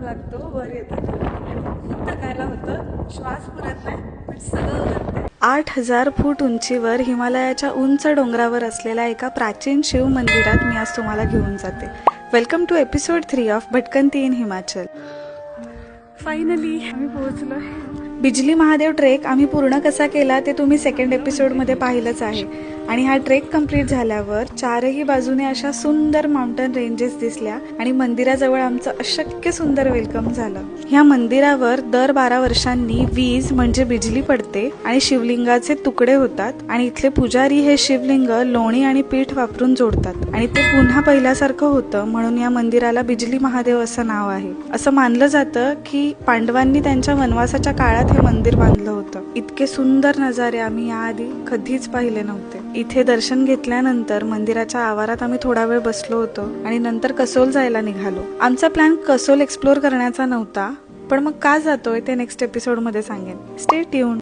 लागतो वर येताना. खूप थकायला होतं, श्वास पुरत नाही, पण सगळं करते. 8,000 फूट उंचीवर हिमालयाच्या उंच डोंगरावर असलेल्या एका प्राचीन शिव मंदिरात मी आज तुम्हाला घेऊन जाते. वेलकम टू एपिसोड 3 ऑफ भटकंती इन हिमाचल. फायनली आम्ही पोहोचलोय. बिजली महादेव ट्रेक आम्ही पूर्ण कसा केला ते तुम्ही सेकंड एपिसोडमध्ये पाहिलंच आहे. आणि हा ट्रेक कंप्लीट झाल्यावर चारही बाजूने अशा सुंदर माउंटन रेंजेस दिसल्या आणि मंदिराजवळ आमचं अशक्य सुंदर वेलकम झालं. ह्या मंदिरावर दर 12 वर्षांनी वीज म्हणजे बिजली पडते आणि शिवलिंगाचे तुकडे होतात आणि इथले पुजारी हे शिवलिंग लोणी आणि पीठ वापरून जोडतात आणि ते पुन्हा पहिल्यासारखं होतं, म्हणून या मंदिराला बिजली महादेव असं नाव आहे. असं मानलं जातं की पांडवांनी त्यांच्या वनवासाच्या काळात हे मंदिर बांधलं होतं. इतके सुंदर नजारे आम्ही याआधी कधीच पाहिले नव्हते. इथे दर्शन घेतल्यानंतर मंदिराच्या आवारात आम्ही थोडा वेळ बसलो होतो आणि नंतर कसोल जायला निघालो. आमचा प्लॅन कसोल एक्सप्लोर करण्याचा नव्हता, पण मग का जातोय ते नेक्स्ट एपिसोड मध्ये सांगेन. Stay tune.